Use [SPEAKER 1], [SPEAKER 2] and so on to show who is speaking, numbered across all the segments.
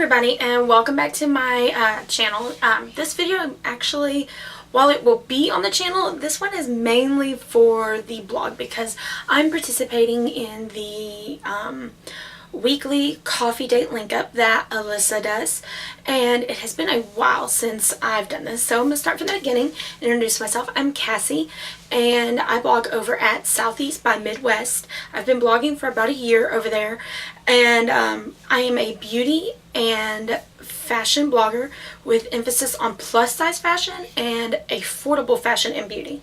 [SPEAKER 1] everybody, and welcome back to my channel. This video actually, while it will be on the channel, this one is mainly for the blog because I'm participating in the weekly coffee date link up that Alissa does, and it has been a while since I've done this, so I'm gonna start from the beginning and introduce myself. I'm Cassie, and I blog over at Southeast by Midwest. I've been blogging for about a year over there, and I am a beauty and fashion blogger with emphasis on plus size fashion and affordable fashion and beauty.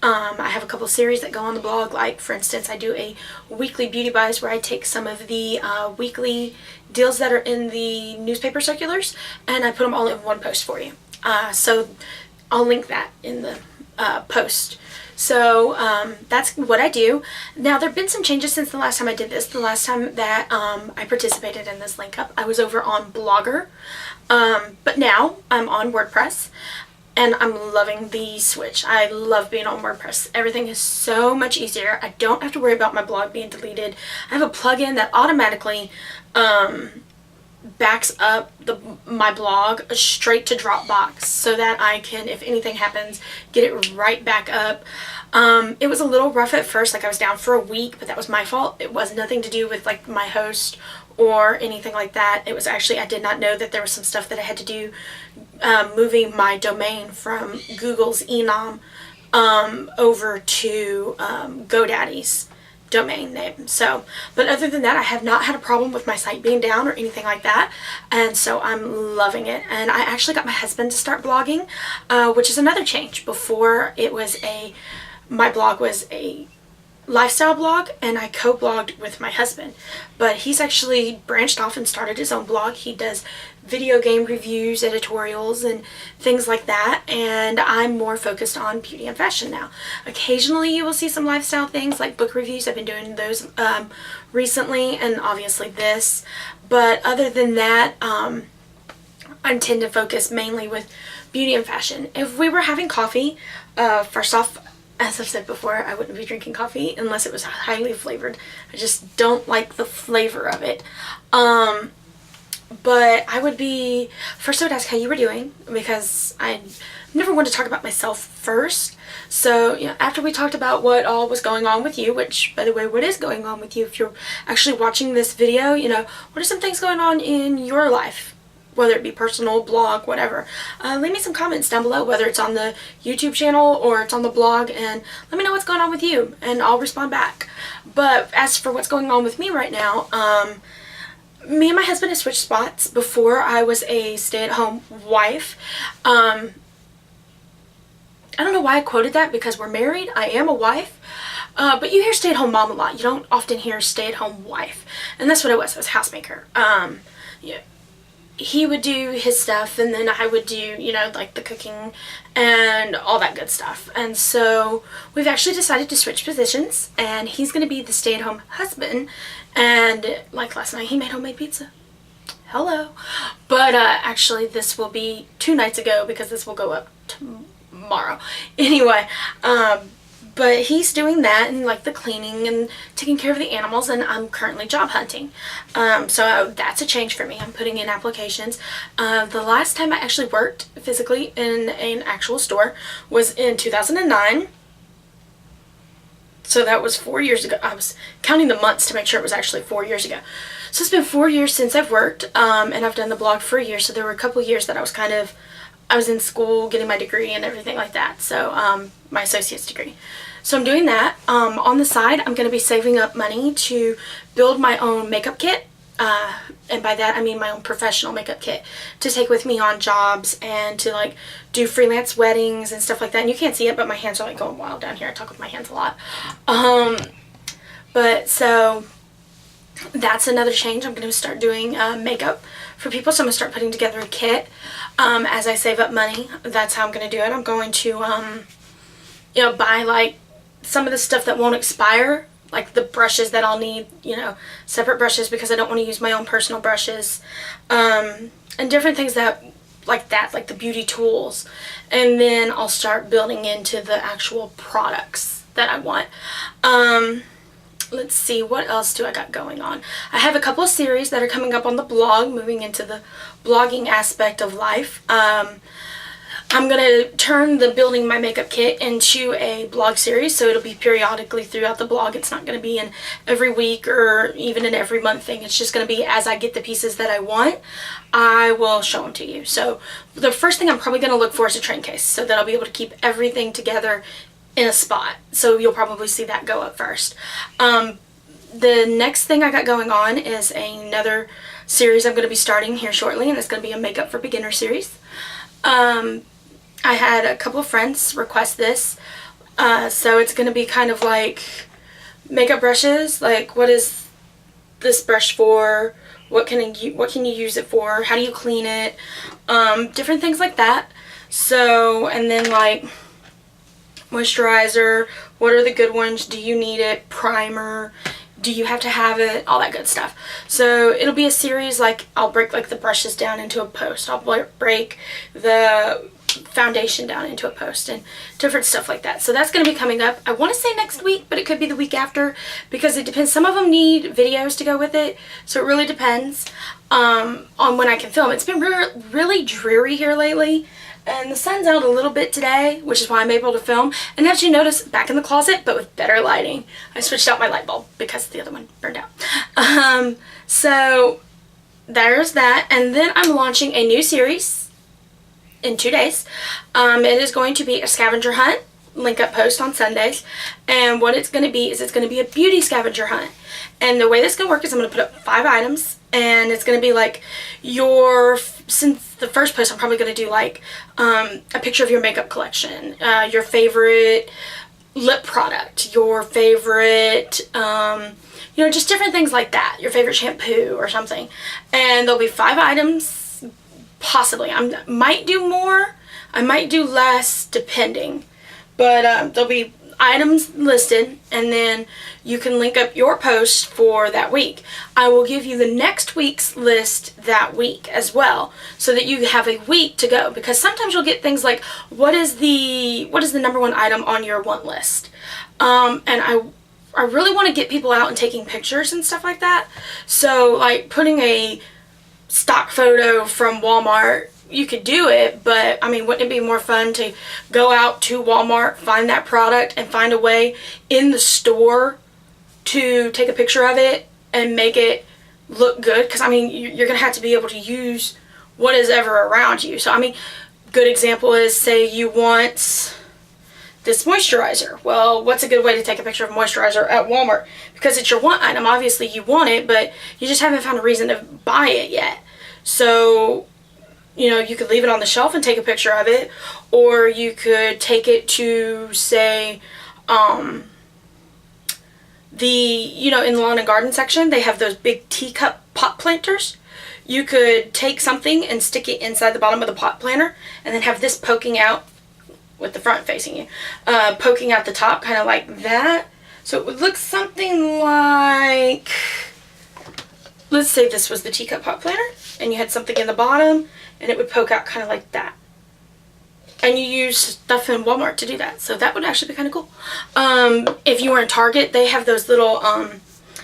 [SPEAKER 1] I have a couple series that go on the blog, like for instance I do a weekly beauty buys where I take some of the weekly deals that are in the newspaper circulars and I put them all in one post for you. So I'll link that in the post. So that's what I do. Now there have been some changes since the last time I did this. The last time that I participated in this link up, I was over on Blogger, but now I'm on WordPress. And I'm loving the switch. I love being on WordPress. Everything is so much easier. I don't have to worry about my blog being deleted. I have a plugin that automatically backs up my blog straight to Dropbox so that I can, if anything happens, get it right back up. It was a little rough at first, like I was down for a week, but that was my fault. It was nothing to do with like my host or anything like that. It was actually, I did not know that there was some stuff that I had to do moving my domain from Google's enom over to GoDaddy's domain name. So, but other than that, I have not had a problem with my site being down or anything like that, and so I'm loving it. And I actually got my husband to start blogging, which is another change. Before it was my blog was a lifestyle blog and I co-blogged with my husband, but he's actually branched off and started his own blog. He does video game reviews, editorials, and things like that, and I'm more focused on beauty and fashion now. Occasionally you will see some lifestyle things like book reviews. I've been doing those recently, and obviously this, but other than that I tend to focus mainly with beauty and fashion. If we were having coffee, first off, as I've said before, I wouldn't be drinking coffee unless it was highly flavored. I just don't like the flavor of it. But I would ask how you were doing, because I never want to talk about myself first. So, you know, after we talked about what all was going on with you, which, by the way, what is going on with you if you're actually watching this video, you know, what are some things going on in your life? Whether it be personal, blog, whatever. Leave me some comments down below, whether it's on the YouTube channel or it's on the blog, and let me know what's going on with you, and I'll respond back. But as for what's going on with me right now, me and my husband have switched spots. Before, I was a stay-at-home wife. I don't know why I quoted that, because we're married. I am a wife. But you hear stay-at-home mom a lot. You don't often hear stay-at-home wife. And that's what I was. I was a housemaker. Yeah. He would do his stuff, and then I would do, you know, like the cooking and all that good stuff. And so we've actually decided to switch positions, and he's going to be the stay-at-home husband. And like last night, he made homemade pizza. Hello. But actually this will be 2 nights ago, because this will go up tomorrow. Anyway, but he's doing that, and like the cleaning and taking care of the animals, and I'm currently job hunting. So that's a change for me. I'm putting in applications. The last time I actually worked physically in an actual store was in 2009. So that was 4 years ago. I was counting the months to make sure it was actually 4 years ago. So it's been 4 years since I've worked, and I've done the blog for a year. So there were a couple years that I was in school getting my degree and everything like that. So my associate's degree. So I'm doing that. On the side, I'm going to be saving up money to build my own makeup kit. And by that I mean my own professional makeup kit to take with me on jobs and to like do freelance weddings and stuff like that. And you can't see it, but my hands are like going wild down here. I talk with my hands a lot. But so that's another change. I'm going to start doing makeup for people. So I'm going to start putting together a kit as I save up money. That's how I'm going to do it. I'm going to you know, buy like some of the stuff that won't expire, like the brushes that I'll need, you know, separate brushes, because I don't want to use my own personal brushes, and different things that like the beauty tools. And then I'll start building into the actual products that I want. let's see, what else do I got going on? I have a couple of series that are coming up on the blog, moving into the blogging aspect of life. I'm going to turn the Building My Makeup Kit into a blog series, so it'll be periodically throughout the blog. It's not going to be in every week or even an every month thing. It's just going to be as I get the pieces that I want, I will show them to you. So the first thing I'm probably going to look for is a train case, so that I'll be able to keep everything together in a spot. So you'll probably see that go up first. The next thing I got going on is another series I'm going to be starting here shortly, and it's going to be a Makeup for Beginner series. I had a couple of friends request this, so it's going to be kind of like makeup brushes, like what is this brush for, what can you use it for, how do you clean it, different things like that. So, and then like moisturizer, what are the good ones, do you need it, primer, do you have to have it, all that good stuff. So it'll be a series, like I'll break like the brushes down into a post, I'll break the foundation down into a post and different stuff like that. So that's going to be coming up, I want to say next week, but it could be the week after because it depends. Some of them need videos to go with it, so it really depends on when I can film. It's been really dreary here lately, and the sun's out a little bit today, which is why I'm able to film. And as you notice, back in the closet, but with better lighting. I switched out my light bulb because the other one burned out. So there's that. And then I'm launching a new series in 2 days. It is going to be a scavenger hunt, link up post on Sundays, and what it's going to be is it's going to be a beauty scavenger hunt. And the way this is going to work is I'm going to put up 5 items, and it's going to be like since the first post I'm probably going to do like a picture of your makeup collection, your favorite lip product, your favorite you know, just different things like that, your favorite shampoo or something. And there'll be 5 items. Possibly. I might do more, I might do less, depending. But there'll be items listed, and then you can link up your post for that week. I will give you the next week's list that week as well, so that you have a week to go. Because sometimes you'll get things like, what is the number 1 item on your want list? And I really want to get people out and taking pictures and stuff like that. So like putting a stock photo from Walmart, you could do it, but I mean, wouldn't it be more fun to go out to Walmart, find that product, and find a way in the store to take a picture of it and make it look good? Because I mean, you're gonna have to be able to use what is ever around you. So I mean, good example is, say you want this moisturizer. Well, what's a good way to take a picture of moisturizer at Walmart? Because it's your want item, obviously you want it, but you just haven't found a reason to buy it yet. So, you know, you could leave it on the shelf and take a picture of it, or you could take it to, say, you know, in the lawn and garden section, they have those big teacup pot planters. You could take something and stick it inside the bottom of the pot planter, and then have this poking out with the front facing you, poking out the top, kind of like that. So it would look something like, let's say this was the teacup pot planter, and you had something in the bottom, and it would poke out kind of like that. And you use stuff in Walmart to do that, so that would actually be kind of cool. If you were in Target, they have those little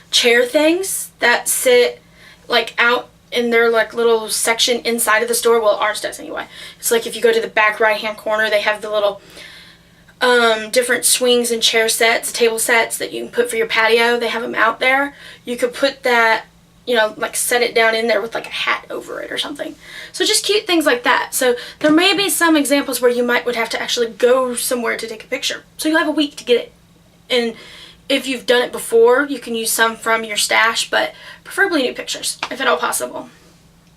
[SPEAKER 1] chair things that sit like out in their like little section inside of the store. Well, ours does anyway. It's like if you go to the back right hand corner, they have the little different swings and chair sets, table sets that you can put for your patio. They have them out there. You could put that, you know, like set it down in there with like a hat over it or something. So just cute things like that. So there may be some examples where you would have to actually go somewhere to take a picture. So you'll have a week to get it. And if you've done it before, you can use some from your stash, but preferably new pictures, if at all possible.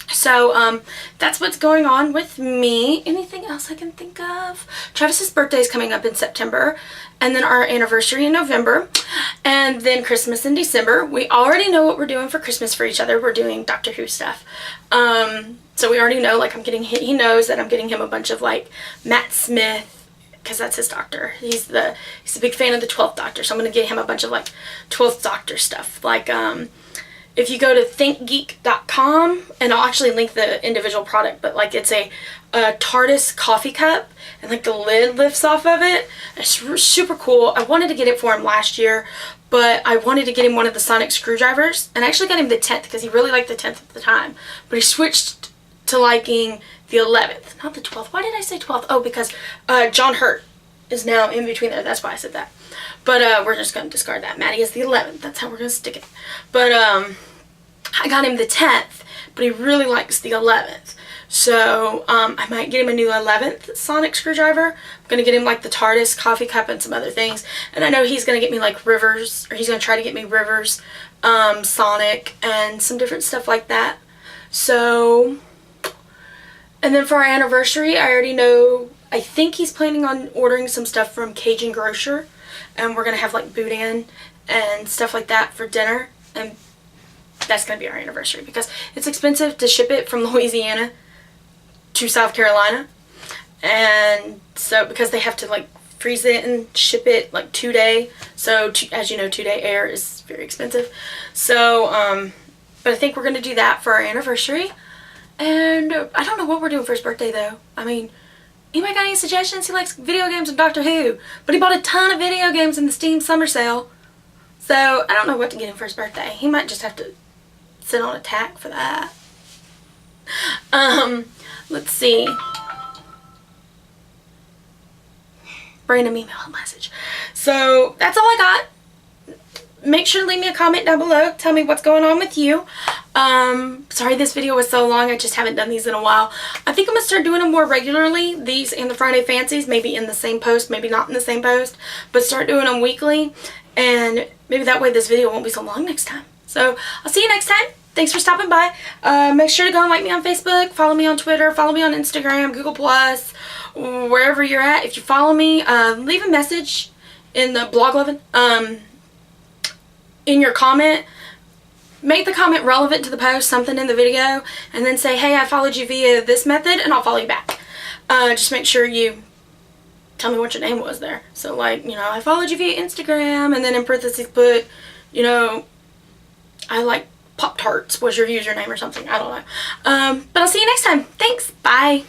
[SPEAKER 1] So that's what's going on with me. Anything else I can think of? Travis's birthday is coming up in September, and then our anniversary in November, and then Christmas in December. We already know what we're doing for Christmas for each other. We're doing Doctor Who stuff. So we already know, like, he knows that I'm getting him a bunch of like Matt Smith, because that's his doctor. He's a big fan of the 12th Doctor, so I'm going to get him a bunch of like 12th Doctor stuff. Like if you go to thinkgeek.com, and I'll actually link the individual product, but like it's a TARDIS coffee cup, and like the lid lifts off of it. It's super cool. I wanted to get it for him last year, but I wanted to get him one of the sonic screwdrivers, and I actually got him the 10th because he really liked the 10th at the time, but he switched to liking the 11th, not the 12th. Why did I say 12th? Oh, because John Hurt is now in between there. That's why I said that. But we're just going to discard that. Maddie is the 11th. That's how we're going to stick it. But I got him the 10th, but he really likes the 11th. So I might get him a new 11th sonic screwdriver. I'm going to get him like the TARDIS coffee cup and some other things. And I know he's going to get me like Rivers, or he's going to try to get me Rivers, Sonic, and some different stuff like that. So, and then for our anniversary, I already know, I think he's planning on ordering some stuff from Cajun Grocer. And we're going to have like boudin and stuff like that for dinner. And that's going to be our anniversary because it's expensive to ship it from Louisiana to South Carolina. And so because they have to like freeze it and ship it like 2-day. So as you know, 2-day air is very expensive. So, but I think we're going to do that for our anniversary. And I don't know what we're doing for his birthday though. I mean, anybody got any suggestions? He likes video games and Doctor Who, but he bought a ton of video games in the Steam summer sale. So I don't know what to get him for his birthday. He might just have to sit on a tack for that. Let's see. Random email message. So that's all I got. Make sure to leave me a comment down below. Tell me what's going on with you. Sorry this video was so long. I just haven't done these in a while. I think I'm going to start doing them more regularly. These and the Friday Fancies. Maybe in the same post. Maybe not in the same post. But start doing them weekly. And maybe that way this video won't be so long next time. So I'll see you next time. Thanks for stopping by. Make sure to go and like me on Facebook. Follow me on Twitter. Follow me on Instagram. Google+. Wherever you're at. If you follow me, leave a message in the blog 11. In your comment, make the comment relevant to the post, something in the video, and then say, hey, I followed you via this method, and I'll follow you back. Just make sure you tell me what your name was there. So, like, you know, I followed you via Instagram, and then in parentheses put, you know, I like Pop-Tarts was your username or something. I don't know. But I'll see you next time. Thanks. Bye.